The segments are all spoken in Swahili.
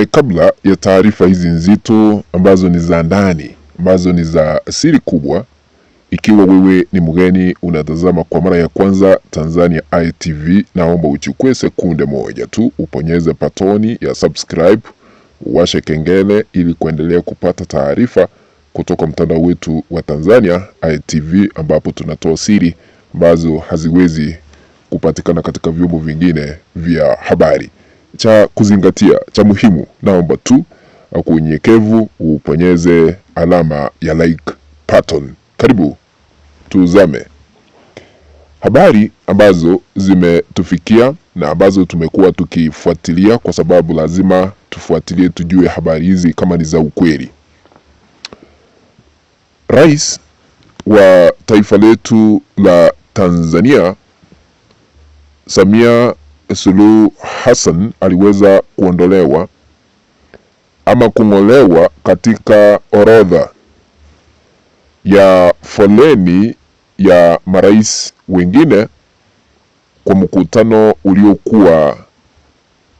Kabla ya taarifa hizi nzito ambazo ni za ndani, ambazo ni za siri kubwa, ikiwa wewe ni mgeni unatazama kwa mara ya kwanza Tanzania ITV, naomba uchukue sekunde moja tu uponyeze patoni ya subscribe, uwashe kengele ili kuendelea kupata taarifa kutoka mtandao wetu wa Tanzania ITV, ambapo tunatoa siri ambazo haziwezi kupatikana katika vyombo vingine vya habari. Cha kuzingatia, cha muhimu, naomba tu kwa unyenyekevu uponyeze alama ya like button. Karibu tuzame habari ambazo zimetufikia na ambazo tumekuwa tukifuatilia, kwa sababu lazima tufuatilie tujue habari hizi kama ni za ukweli. Rais wa taifa letu la Tanzania Samia Suluhu Hassan aliweza kuondolewa ama kung'olewa katika orodha ya foleni ya marais wengine kwa mkutano uliokuwa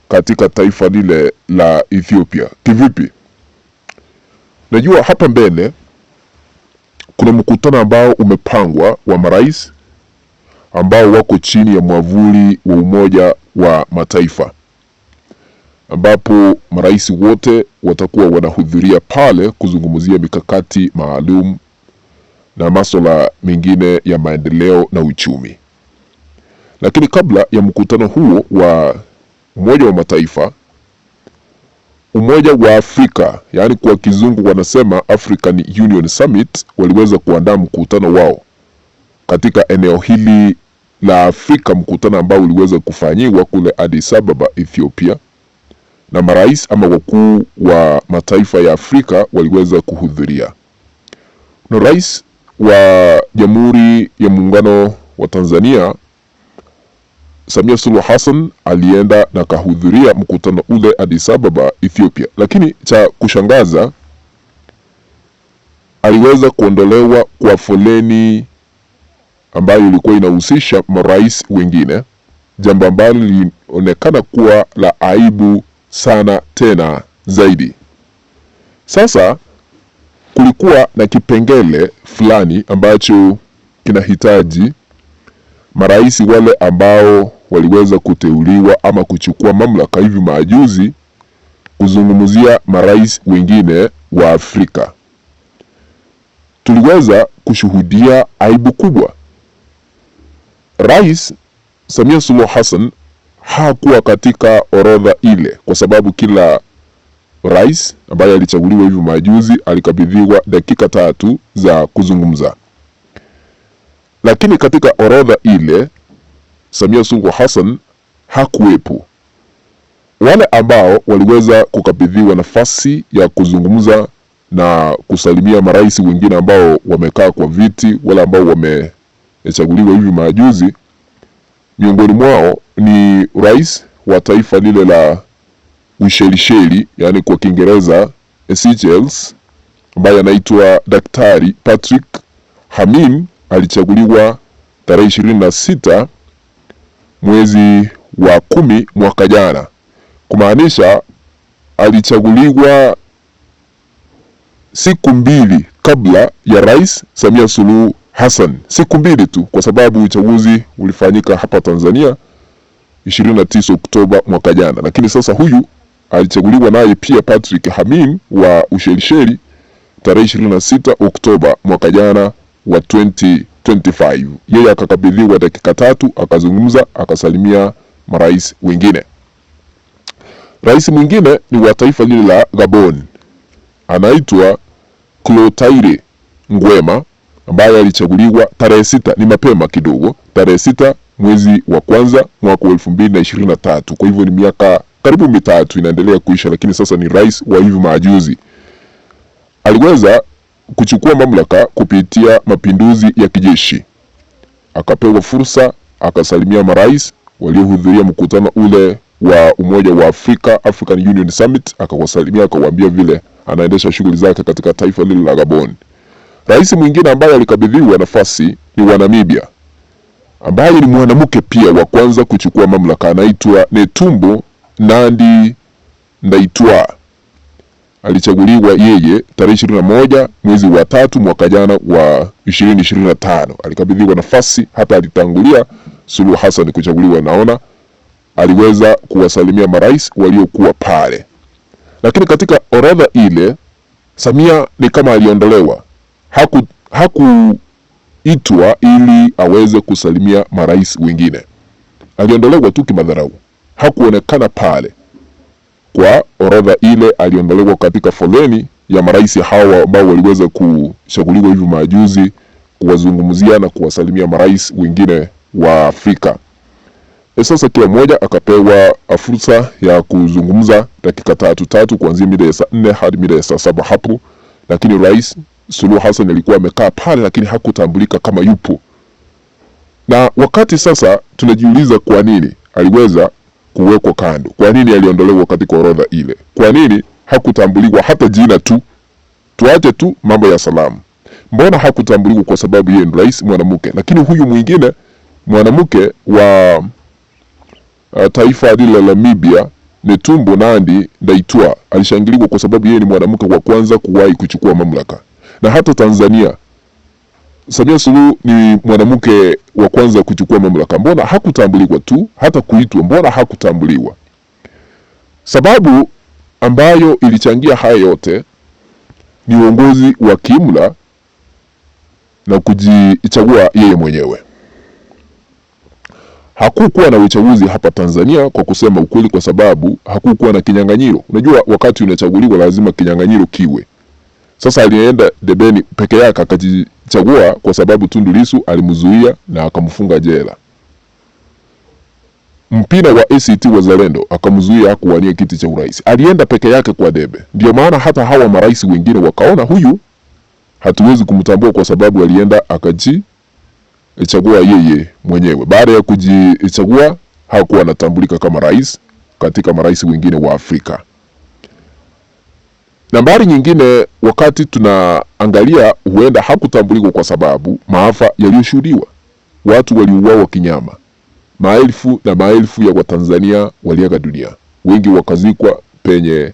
katika taifa lile la Ethiopia. Kivipi? Najua hapa mbele kuna mkutano ambao umepangwa wa marais ambao wako chini ya mwavuli wa Umoja wa Mataifa, ambapo marais wote watakuwa wanahudhuria pale kuzungumzia mikakati maalum na masuala mengine ya maendeleo na uchumi. Lakini kabla ya mkutano huo wa Umoja wa Mataifa, Umoja wa Afrika, yaani kwa kizungu wanasema African Union Summit, waliweza kuandaa mkutano wao katika eneo hili la Afrika, mkutano ambao uliweza kufanyiwa kule Addis Ababa, Ethiopia, na marais ama wakuu wa mataifa ya Afrika waliweza kuhudhuria. Na rais wa Jamhuri ya Muungano wa Tanzania Samia Suluhu Hassan alienda na kahudhuria mkutano ule Addis Ababa, Ethiopia. Lakini cha kushangaza, aliweza kuondolewa kwa foleni ambayo ilikuwa inahusisha marais wengine, jambo ambalo lilionekana kuwa la aibu sana tena zaidi. Sasa kulikuwa na kipengele fulani ambacho kinahitaji marais wale ambao waliweza kuteuliwa ama kuchukua mamlaka hivi majuzi kuzungumzia marais wengine wa Afrika. Tuliweza kushuhudia aibu kubwa. Rais Samia Suluhu Hassan hakuwa katika orodha ile, kwa sababu kila rais ambaye alichaguliwa hivi majuzi alikabidhiwa dakika 3 za kuzungumza. Lakini katika orodha ile Samia Suluhu Hassan hakuwepo. Wale ambao waliweza kukabidhiwa nafasi ya kuzungumza na kusalimia marais wengine ambao wamekaa kwa viti, wale ambao wamechaguliwa hivi majuzi, miongoni mwao ni rais wa taifa lile la Ushelisheli, yani kwa Kiingereza Seychelles, ambaye anaitwa Daktari Patrick Hamim. Alichaguliwa tarehe 26 mwezi wa 10 mwaka jana, kumaanisha alichaguliwa siku 2 kabla ya Rais Samia Suluhu Hassan, siku 2 tu, kwa sababu uchaguzi ulifanyika hapa Tanzania 29 Oktoba mwaka jana. Lakini sasa huyu alichaguliwa naye pia Patrick Hamim wa Ushelisheli tarehe 26 Oktoba mwaka jana wa 2025. Yeye akakabidhiwa dakika 3 akazungumza, akasalimia marais wengine. Rais mwingine ni wa taifa lile la Gabon, anaitwa Clotaire Ngwema, ambaye alichaguliwa tarehe 6, ni mapema kidogo, tarehe 6 mwezi wa kwanza mwaka 2023. Kwa hivyo ni miaka karibu 3 inaendelea kuisha, lakini sasa ni rais wa hivi majuzi. Aliweza kuchukua mamlaka kupitia mapinduzi ya kijeshi, akapewa fursa, akasalimia marais waliohudhuria mkutano ule wa Umoja wa Afrika, African Union Summit, akawasalimia, akawaambia vile anaendesha shughuli zake katika taifa lile la Gabon. Rais mwingine ambaye alikabidhiwa nafasi ni wa Namibia, ambaye ni mwanamke pia wa kwanza kuchukua mamlaka, anaitwa Netumbo Nandi Ndaitwah alichaguliwa yeye tarehe 21 mwezi wa 3 mwaka jana wa 2025. Alikabidhiwa nafasi, hata alitangulia Suluhu Hassan kuchaguliwa. Naona aliweza kuwasalimia marais waliokuwa pale, lakini katika orodha ile Samia ni kama aliondolewa. Hakuitwa ili aweze kusalimia marais wengine, aliondolewa tu kimadharau, hakuonekana pale kwa orodha ile. Aliondolewa katika foleni ya marais hawa ambao waliweza kuchaguliwa hivi majuzi kuwazungumzia na kuwasalimia marais wengine wa Afrika. Sasa kila mmoja akapewa fursa ya kuzungumza dakika tatu kuanzia mida ya saa 4 hadi mida ya saa 7 hapo, lakini Rais Suluhu Hassan alikuwa amekaa pale, lakini hakutambulika kama yupo. Na wakati sasa tunajiuliza kwa nini aliweza kuwekwa kando, kwa nini aliondolewa katika orodha ile, kwa nini hakutambuliwa hata jina tu, tuache tu mambo ya salamu. Mbona hakutambuliwa? Kwa sababu yeye ni rais mwanamke, lakini huyu mwingine mwanamke wa taifa lile la Namibia, Netumbo Nandi-Ndaitwah, alishangiliwa kwa sababu yeye ni mwanamke wa kwanza kuwahi kuchukua mamlaka. Na hata Tanzania, Samia Suluhu ni mwanamke wa kwanza kuchukua mamlaka. Mbona hakutambuliwa tu, hata kuitwa mbona hakutambuliwa? Sababu ambayo ilichangia haya yote ni uongozi wa kiimla na kujichagua yeye mwenyewe. Hakukuwa na uchaguzi hapa Tanzania kwa kusema ukweli, kwa sababu hakukuwa na kinyang'anyiro. Unajua wakati unachaguliwa lazima kinyang'anyiro kiwe. Sasa alienda debeni peke yake akajichagua kwa sababu Tundu Lissu alimzuia na akamfunga jela. Mpina wa ACT Wazalendo akamzuia kuwania kiti cha urais. Alienda peke yake kwa debe. Ndio maana hata hawa marais wengine wakaona huyu hatuwezi kumtambua kwa sababu alienda akajichagua yeye mwenyewe. Baada ya kujichagua hakuwa anatambulika kama rais katika marais wengine wa Afrika. Nambari nyingine, wakati tunaangalia, huenda hakutambuliwa kwa sababu maafa yaliyoshuhudiwa. Watu waliuawa kinyama. Maelfu na maelfu ya Watanzania waliaga dunia. Wengi wakazikwa penye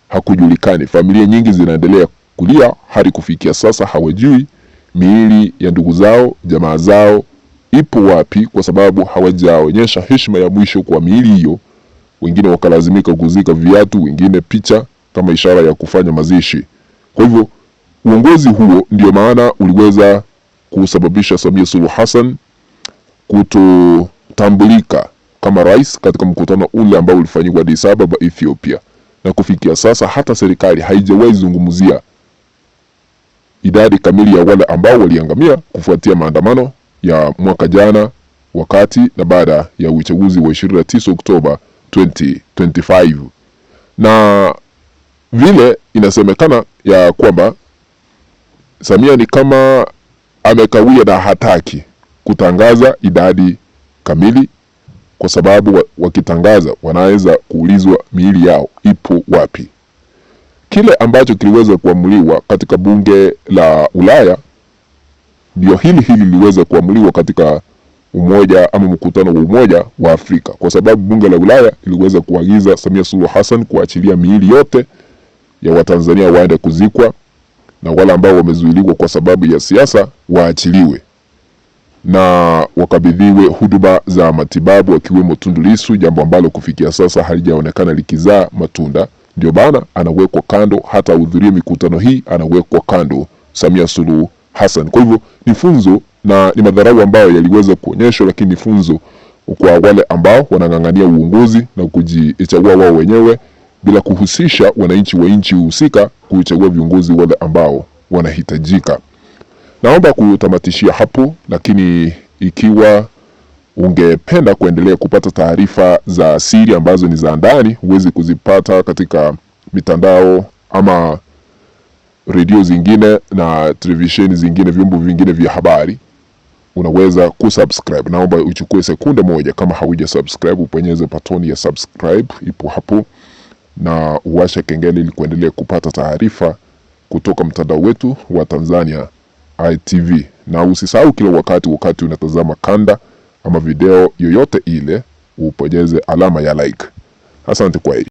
hakujulikani. Familia nyingi zinaendelea kulia hadi kufikia sasa, hawajui miili ya ndugu zao, jamaa zao ipo wapi, kwa sababu hawajaonyesha heshima ya mwisho kwa miili hiyo. Wengine wakalazimika kuzika viatu, wengine picha kama ishara ya kufanya mazishi. Kwa hivyo uongozi huo ndio maana uliweza kusababisha Samia Suluhu Hassan kutotambulika kama rais katika mkutano ule ambao ulifanywa Addis Ababa, Ethiopia. Na kufikia sasa hata serikali haijawahi zungumzia idadi kamili ya wale ambao waliangamia kufuatia maandamano ya mwaka jana wakati na baada ya uchaguzi wa 29 Oktoba 2025. Na vile inasemekana ya kwamba Samia ni kama amekawia na hataki kutangaza idadi kamili, kwa sababu wakitangaza wanaweza kuulizwa miili yao ipo wapi. Kile ambacho kiliweza kuamuliwa katika bunge la Ulaya ndio hili liweza kuamuliwa katika umoja ama mkutano wa Umoja wa Afrika, kwa sababu bunge la Ulaya iliweza kuagiza Samia Suluhu Hassan kuachilia miili yote ya Watanzania waende kuzikwa, na wale ambao wamezuiliwa kwa sababu ya siasa waachiliwe na wakabidhiwe huduma za matibabu, akiwemo Tundu Lissu, jambo ambalo kufikia sasa halijaonekana likizaa matunda. Ndio bana anawekwa kando, hata hudhuria mikutano hii anawekwa kando Samia Suluhu Hassan. Kwa hivyo ni funzo na ni madharau ambayo yaliweza kuonyeshwa, lakini ni funzo kwa wale ambao wanang'ang'ania uongozi na kujichagua wao wenyewe bila kuhusisha wananchi wa nchi husika kuchagua viongozi wale ambao wanahitajika. Naomba kutamatishia hapo, lakini ikiwa ungependa kuendelea kupata taarifa za siri ambazo ni za ndani, huwezi kuzipata katika mitandao ama redio zingine na televisheni zingine, vyombo vingine vya habari, unaweza kusubscribe. Naomba uchukue sekunde moja, kama hauja subscribe uponyeze patoni ya subscribe, ipo hapo, na uwashe kengele ili kuendelea kupata taarifa kutoka mtandao wetu wa Tanzania ITV. Na usisahau kila wakati unatazama kanda ama video yoyote ile, uponyeze alama ya like. Asante kwa hili.